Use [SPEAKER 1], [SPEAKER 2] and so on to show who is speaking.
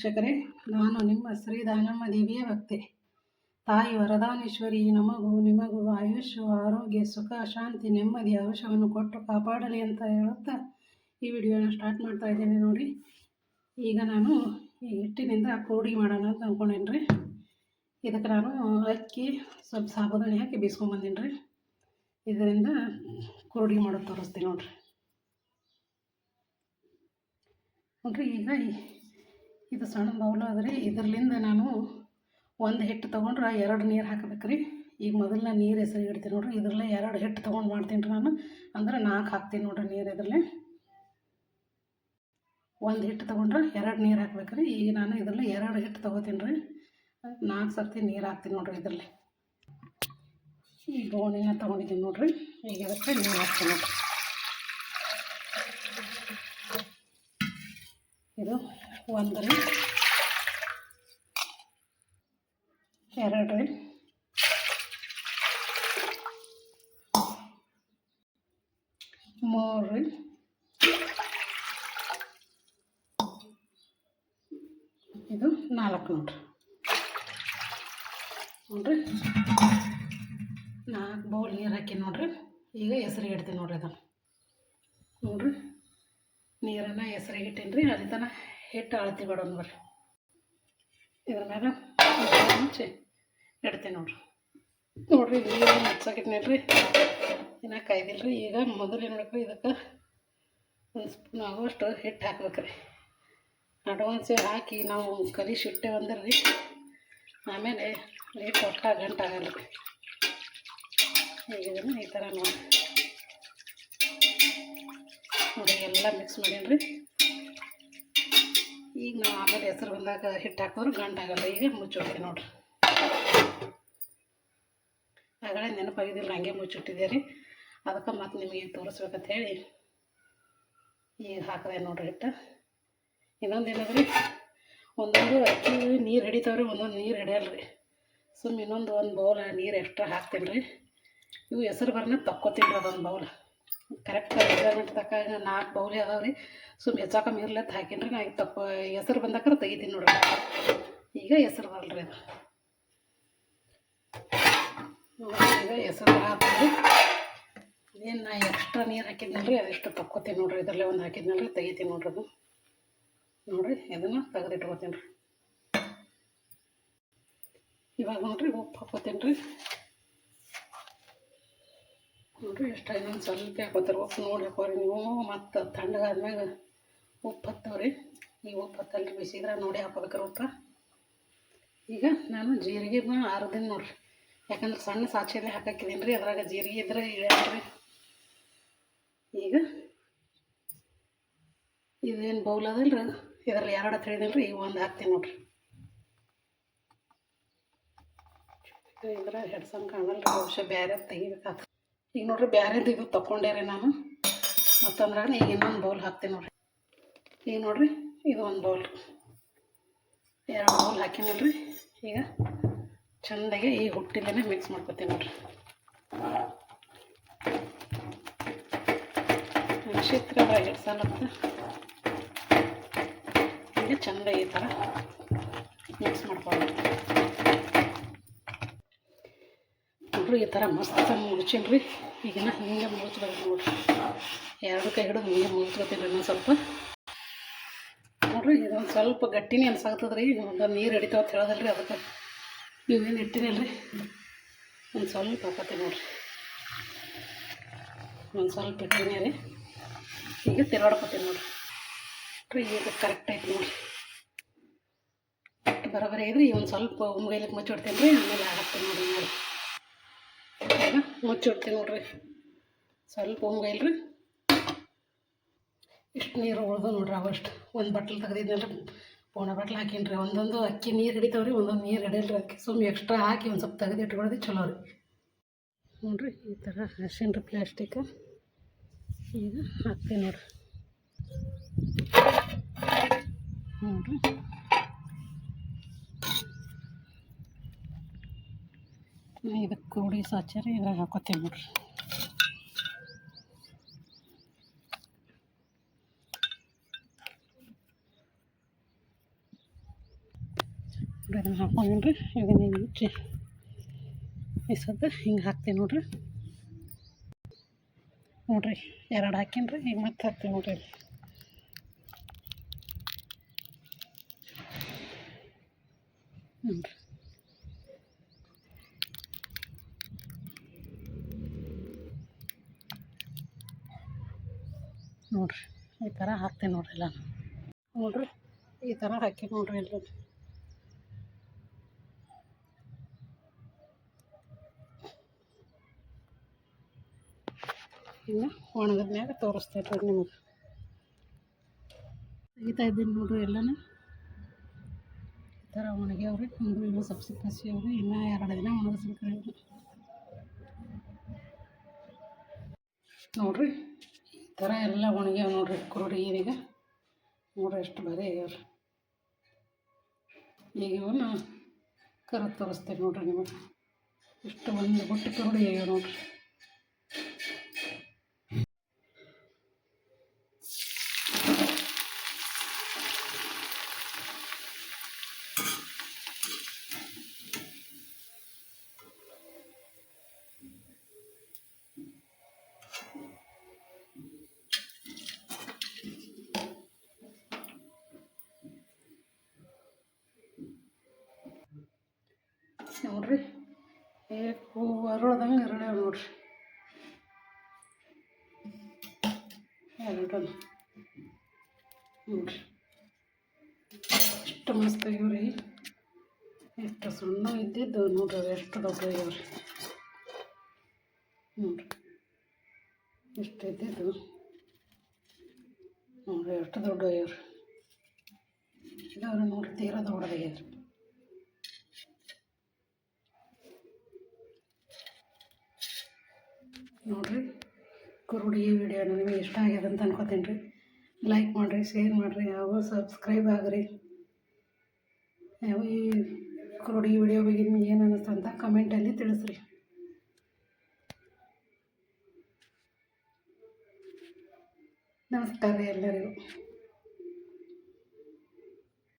[SPEAKER 1] ವೀಕ್ಷಕರೇ, ನಾನು ನಿಮ್ಮ ಶ್ರೀ ದಾನಮ್ಮ ದೇವಿಯ ಭಕ್ತೆ. ತಾಯಿ ವರದಾನೇಶ್ವರಿ ನಮಗೂ ನಿಮಗೂ ಆಯುಷ್ಯ, ಆರೋಗ್ಯ, ಸುಖ, ಶಾಂತಿ, ನೆಮ್ಮದಿ, ಆಯುಷ್ಯವನ್ನು ಕೊಟ್ಟು ಕಾಪಾಡಲಿ ಅಂತ ಹೇಳುತ್ತಾ ಈ ವಿಡಿಯೋನ ಸ್ಟಾರ್ಟ್ ಮಾಡ್ತಾ ಇದ್ದೇನೆ. ನೋಡಿ, ಈಗ ನಾನು ಈ ಹಿಟ್ಟಿನಿಂದ ಕೋಡಿ ಮಾಡೋಣ ಅಂತ ಅಂದ್ಕೊಂಡೇನಿ ರೀ. ಇದಕ್ಕೆ ನಾನು ಅಕ್ಕಿ ಸ್ವಲ್ಪ ಸಾಬೂದಾನಿ ಹಾಕಿ ಬೀಸ್ಕೊಂಬಂದೀನಿ ರೀ. ಇದರಿಂದ ಕೋಡಿ ಮಾಡೋದು ತೋರಿಸ್ತೀನಿ ನೋಡಿರಿ. ಈಗ ಇದು ಸಣ್ಣ ಬೌಲ್ ಆದರೆ ಇದರಲ್ಲಿಂದ ನಾನು ಒಂದು ಹಿಟ್ಟು ತೊಗೊಂಡ್ರೆ 2 ನೀರು ಹಾಕಬೇಕು ರೀ. ಈಗ ಮೊದಲನೇ ನೀರು ಹೆಸರು ಇಡ್ತೀನಿ ನೋಡಿರಿ. ಇದರಲ್ಲೇ 2 ಹಿಟ್ಟು ತೊಗೊಂಡು ಮಾಡ್ತೀನಿ ರೀ ನಾನು. ಅಂದ್ರೆ 4 ಹಾಕ್ತೀನಿ ನೋಡಿರಿ ನೀರು. ಇದರಲ್ಲೇ 1 ಹಿಟ್ಟು ತೊಗೊಂಡ್ರೆ 2 ನೀರು ಹಾಕ್ಬೇಕು ರೀ. ಈಗ ನಾನು ಇದರಲ್ಲೇ 2 ಹಿಟ್ಟು ತೊಗೋತೀನಿ ರೀ. 4 ಸರ್ತಿ ನೀರು ಹಾಕ್ತೀನಿ ನೋಡಿರಿ. ಇದರಲ್ಲಿ ಈ ಗೋಣಿನ ತೊಗೊಂಡಿದ್ದೀನಿ ನೋಡಿರಿ. ಈಗ ಇದಕ್ಕೆ ನೀರು ಹಾಕ್ತೀನಿ ನೋಡಿರಿ. ಇದು 1 ರೀ, 2 ರೀ, 3 ರೀ, ಇದು 4 ನೋಡಿರಿ. 4 ಬೌಲ್ ನೀರು ಹಾಕಿ ನೋಡಿರಿ. ಈಗ ಹೆಸರಿಗೆ ಇಡ್ತೀನಿ ನೋಡಿರಿ. ಅದನ್ನು ನೋಡಿರಿ, ನೀರನ್ನು ಹೆಸರಿಗೆ ಇಟ್ಟೀನಿ ರೀ. ಅಲ್ಲಿ ತನಕ ಹಿಟ್ಟು ಅಳತಿ ಬಿಡೋಣ ಬರ್ರಿ. ಇದ್ರ ಮೇಲೆ ಮುಂಚೆ ಇಡ್ತೀನಿ ನೋಡಿರಿ. ನೀರು ಮುಚ್ಚಾಕಿಟ್ನೇನು ರೀ, ಇನ್ನೂ ಕಾಯ್ದಿಲ್ಲ ರೀ. ಈಗ ಮೊದಲು ಏನು ಮಾಡ್ಬೇಕು, ಇದಕ್ಕೆ 1 ಸ್ಪೂನ್ ಆಗುವಷ್ಟು ಹಿಟ್ಟು ಹಾಕ್ಬೇಕು ರೀ. ಅಡ್ವಾನ್ಸೇ ಹಾಕಿ ನಾವು ಕಲಿಸಿ ಇಟ್ಟೇವಂದ್ರೆ ರೀ, ಆಮೇಲೆ ಹಿಟ್ಟು ಒಟ್ಟ ಗಂಟಾಗಲ್ಲ ರೀ. ಈಗ ಇದನ್ನು ಈ ಥರ ನೋಡಿ ಎಲ್ಲ ಮಿಕ್ಸ್ ಮಾಡೀನಿ ರೀ. ಈಗ ನಾವು ಆಮೇಲೆ ಹೆಸರು ಬಂದಾಗ ಹಿಟ್ಟು ಹಾಕಿದ್ರೆ ಗಂಟಾಗಲ್ಲ. ಈಗ ಮುಚ್ಚಿಡ್ತೀನಿ ನೋಡಿರಿ. ಆಗಲೇ ನೆನಪಾಗಿದ್ದಿಲ್ಲ, ಹಂಗೆ ಮುಚ್ಚಿಟ್ಟಿದ್ದೆ ರೀ. ಅದಕ್ಕೆ ಮತ್ತೆ ನಿಮಗೆ ತೋರಿಸ್ಬೇಕಂತ ಹೇಳಿ ಈಗ ಹಾಕಿದೆ ನೋಡಿರಿ ಹಿಟ್ಟು. ಇನ್ನೊಂದು ಏನಂದ್ರೆ, ಒಂದೊಂದು ಅಕ್ಕಿ ನೀರು ಹಿಡಿತಾವ್ರಿ, ಒಂದೊಂದು ನೀರು ಹಿಡಿಯಲ್ಲ ರೀ. ಸುಮ್ಮನೆ ಇನ್ನೊಂದು 1 ಬೌಲ್ ನೀರು ಎಕ್ಸ್ಟ್ರಾ ಹಾಕ್ತೀನಿ ರೀ. ಇವು ಹೆಸರು ಬರನ ತಕ್ಕೋತೀನಿ ರೀ. ಅದೊಂದು ಬೌಲ್ ಕರೆಕ್ಟ್ ಮೆಜರ್ಮೆಂಟ್ ತಕ್ಕಾಗ 4 ಬೌಲ್ ಅದಾವೆ ರೀ. ಸುಮ್ಮನೆ ಹೆಚ್ಚಾಕಮ್ಮಿ ಇರ್ಲತ್ತ ಹಾಕೀನಿ ರೀ. ನಾ ಈಗ ಹೆಸರು ಬಂದಾಕ್ರೆ ತೆಗಿತೀನಿ ನೋಡಿರಿ. ಈಗ ಹೆಸರು ಬರಲ್ಲ ರೀ. ಅದು ಈಗ ಹೆಸರು ಹಾಕ್ತೀನಿ. ಏನು ನಾ ಎಕ್ಸ್ಟ್ರಾ ನೀರು ಹಾಕಿದ್ನಲ್ರಿ, ಅದೆಷ್ಟು ತಕ್ಕೋತೀನಿ ನೋಡಿರಿ. ಇದರಲ್ಲೇ ಒಂದು ಹಾಕಿದ್ನಲ್ರಿ, ತೆಗಿತೀನಿ ನೋಡ್ರಿ. ಅದು ನೋಡಿರಿ, ಇದನ್ನು ತೆಗೆದಿಟ್ಕೋತೀನಿ ರೀ. ಇವಾಗ ನೋಡಿರಿ ಉಪ್ಪು ಹಾಕ್ಕೋತೀನಿ ರೀ. ನೋಡಿರಿ ಎಷ್ಟು ಇನ್ನೊಂದು ಸ್ವಲ್ಪ ಹಾಕೋತಾರೆ. ಉಪ್ಪು ನೋಡಿ ಹಾಕೋರಿ ನೀವು. ಮತ್ತು ತಣ್ಣಗಾದ್ಮ್ಯಾಗ ಉಪ್ಪು ಹತ್ತವ್ರಿ. ಈ ಉಪ್ಪು ಹತ್ತಲ್ರಿ, ಬಿಸಿದ್ರೆ ನೋಡಿ ಹಾಕೋಬೇಕ್ರಿ ಉಪ್ಪು. ಈಗ ನಾನು ಜೀರಿಗೆ ಆರಿದ್ದೀನಿ ನೋಡಿರಿ. ಯಾಕಂದ್ರೆ ಸಣ್ಣ ಸಾಚೆಲ್ಲೇ ಹಾಕಿದ್ದೀನಿ ರೀ. ಅದ್ರಾಗ ಜೀರಿಗೆ ಇದ್ರೆ ಇಳಿಯಲ್ರಿ. ಈಗ ಇದೇನು ಬೌಲ್ ಅದಲ್ಲ ರೀ, ಇದರಲ್ಲಿ 2 ತಿಳಿದೀನಿ ರೀ. ಈಗ 1 ಹಾಕ್ತೀನಿ ನೋಡಿರಿ. ಇದ್ರೆ ಹೆಡ್ಸಂಗೆ ಕಾಣಲ್ಲ ರೀ. ಬಹುಶಃ ಬೇರೆ ತೆಗಿಬೇಕಾಗ್ತದೆ. ಈಗ ನೋಡಿರಿ, ಬೇರೆದು ಇದು ತೊಗೊಂಡೆ ರೀ ನಾನು. ಮತ್ತೊಂದ್ರಾಗ ಈಗ ಇನ್ನೊಂದು ಬೌಲ್ ಹಾಕ್ತೀನಿ ನೋಡಿರಿ. ಈಗ ನೋಡಿರಿ, ಇದು 1 ಬೌಲ್, 2 ಬೌಲ್ ಹಾಕಿನಲ್ರಿ. ಈಗ ಚೆಂದಾಗಿ ಈ ಹುಟ್ಟಿಂದನೇ ಮಿಕ್ಸ್ ಮಾಡ್ಕೊತೀನಿ ನೋಡಿರಿ. ನಕ್ಷತ್ರ ಹಿಡ್ಸಲತ್ತ ಈಗ ಚೆಂದ ಈ ಥರ ಮಿಕ್ಸ್ ಮಾಡ್ಕೊಳ್ಳಿ ನೋಡ್ರಿ. ಈ ಥರ ಮಸ್ತ್ ಮುಗಿಸೀನಿ ರೀ. ಈಗಿನ ಹಿಂಗೆ ಮುಗಿಸ್ಬೇಕು ನೋಡಿರಿ. 2 ಕೈ ಹಿಡಿದು ಹಿಂಗೆ ಮುಗಿಸ್ಕೊತೀನಿ ಇನ್ನೊಂದು ಸ್ವಲ್ಪ ನೋಡಿರಿ. ಇದೊಂದು ಸ್ವಲ್ಪ ಗಟ್ಟಿನೇ ಅನ್ಸಾಗ್ತದೆ ರೀ. ಒಂದು ನೀರು ಹಿಡಿತಾವ ಅಂತ ಹೇಳೋದಲ್ಲ ರೀ. ಅದಕ್ಕೆ ನೀವೇನು ಇಟ್ಟಿನಿಲ್ಲ ರೀ, ಒಂದು ಸ್ವಲ್ಪ ಹಾಕೋತೀನಿ ನೋಡಿರಿ. ಒಂದು ಸ್ವಲ್ಪ ಇಟ್ಟಿನಿ ರೀ. ಈಗ ತಿರುಗಾಡ್ಕೊತೀನಿ ನೋಡಿರಿ. ಈಗ ಕರೆಕ್ಟ್ ಐತಿ ನೋಡಿರಿ. ಬರೋಬರಿ ಇದ್ರಿ. ಒಂದು ಸ್ವಲ್ಪ ಉಮ್ಗೈಲಿಕ್ಕೆ ಮುಚ್ಚಿಡ್ತೀನಿ ರೀ. ಆಮೇಲೆ ಹಾಕ್ತೀನಿ ನೋಡಿರಿ. ಈಗ ಮುಚ್ಚಿಡ್ತೀನಿ ನೋಡಿರಿ. ಸ್ವಲ್ಪ ಉಮ್ಗೈಲ್ರಿ. ಇಷ್ಟು ನೀರು ಉಳ್ದು ನೋಡ್ರಿ. ಅವಷ್ಟು 1 ಬಟ್ಲು ತೆಗೆದಿದ್ನಲ್ಲ ರೀ, ಪೋಣ ಬಟ್ಲು ಹಾಕೀನಿ ರೀ. ಒಂದೊಂದು ಅಕ್ಕಿ ನೀರು ಹಿಡಿತಾವ್ರಿ, ಒಂದೊಂದು ನೀರು ಹಿಡಿಯಲ್ರಿ. ಅದಕ್ಕೆ ಸುಮ್ಮನೆ ಎಕ್ಸ್ಟ್ರಾ ಹಾಕಿ ಒಂದು ಸ್ವಲ್ಪ ತೆಗೆದು ಇಟ್ಕೊಳ್ಳೋದು ಚಲೋ ರೀ. ನೋಡಿರಿ, ಈ ಥರ ಹಸಿನ ರೀ ಪ್ಲಾಸ್ಟಿಕ್. ಈಗ ಹಾಕ್ತೀನಿ ನೋಡಿರಿ. ನೋಡಿರಿ, ಇದಕ್ಕೆ ಕೋಡಿ ಸಾಚಾರಿ ಇದ್ರಾಗ ಹಾಕೋತೀನಿ ನೋಡಿರಿ. ಇದನ್ನು ಹಾಕೊಂಡ್ರಿ ಇದನ್ನ ಮುಚ್ಚಿ ಈ ಸದ್ದ ಹಿಂಗೆ ಹಾಕ್ತೀನಿ ನೋಡ್ರಿ. ನೋಡಿರಿ 2 ಹಾಕೀನಿ ಈಗ ಮತ್ತೆ ಹಾಕ್ತೀನಿ ನೋಡಿರಿ. ನೋಡಿರಿ ಈ ಥರ ಹಾಕ್ತೀನಿ ನೋಡಿರಿ ಎಲ್ಲ. ನೋಡಿರಿ ಈ ಥರ ಹಾಕಿ ನೋಡಿರಿ ಎಲ್ಲ. ಇನ್ನು ಒಣಗಿದ್ಮ್ಯಾಗ ತೋರಿಸ್ತೇನೆ ರೀ ನಿಮಗೆ. ತೆಗಿತಾ ಇದ್ದೀನಿ ನೋಡಿರಿ ಎಲ್ಲನೂ ಈ ಥರ ಒಣಗ್ಯಾವ್ರಿ. ನೋಡಿರಿ ಇನ್ನೂ ಸ್ವಲ್ಪ ಹಸಿ ಅವ್ರಿ, ಇನ್ನೂ 2 ದಿನ ಒಣಗಿಸ್ಬೇಕ್ರಿ. ನೋಡಿರಿ ಈ ಥರ ಎಲ್ಲ ಒಣಗ್ಯಾವ ನೋಡಿರಿ ಕುರುಡಿ. ಈಗ ನೋಡಿರಿ ಎಷ್ಟು ಬರೀ ಆಗ್ಯಾವ್ರಿ. ಈಗ ಇವನ್ನ ಕರೆದು ತೋರಿಸ್ತೇನೆ ನೋಡಿರಿ ನಿಮಗೆ. ಇಷ್ಟು ಒಂದು ಬುಟ್ಟಿ ಕುರುಡಿ ಆಗ್ಯಾವ ನೋಡಿರಿ. ನೋಡಿರಿ ಅರಳ್ದಂಗೆ ಅರಳ್ಯಾವ ನೋಡಿರಿ 2 ನೋಡಿರಿ. ಎಷ್ಟು ಮಸ್ತ್ ಆಗ್ಯಾವ್ರಿ. ಎಷ್ಟು ಸಣ್ಣ ಇದ್ದಿದ್ದು ನೋಡ್ರಿ ಎಷ್ಟು ದೊಡ್ಡ ಆಗ್ಯಾವ್ರಿ. ನೋಡಿರಿ ಎಷ್ಟು ಇದ್ದಿದ್ದು ನೋಡಿರಿ ಎಷ್ಟು ದೊಡ್ಡ ಆಗ್ಯಾವ್ರಿ. ಇದಾವ್ರಿ ನೋಡಿರಿ ತೀರಾ ದೊಡ್ಡದಾಗ್ಯಾವ್ರಿ. ನೋಡಿರಿ ಕುರುಡಿ ವಿಡಿಯೋ ನಿಮಗೆ ಇಷ್ಟ ಆಗ್ಯದ ಅಂತ ಅನ್ಕೋತೀನಿ ರೀ. ಲೈಕ್ ಮಾಡಿರಿ, ಶೇರ್ ಮಾಡಿರಿ, ಹಾಗೂ ಸಬ್ಸ್ಕ್ರೈಬ್ ಆಗಿರಿ. ಈ ಕುರುಡಿ ವಿಡಿಯೋ ಬಗ್ಗೆ ನಿಮ್ಗೆ ಏನು ಅನ್ನಿಸ್ತು ಅಂತ ಕಮೆಂಟಲ್ಲಿ ತಿಳಿಸ್ರಿ. ನಮಸ್ಕಾರ ರೀ ಎಲ್ಲರಿಗೂ.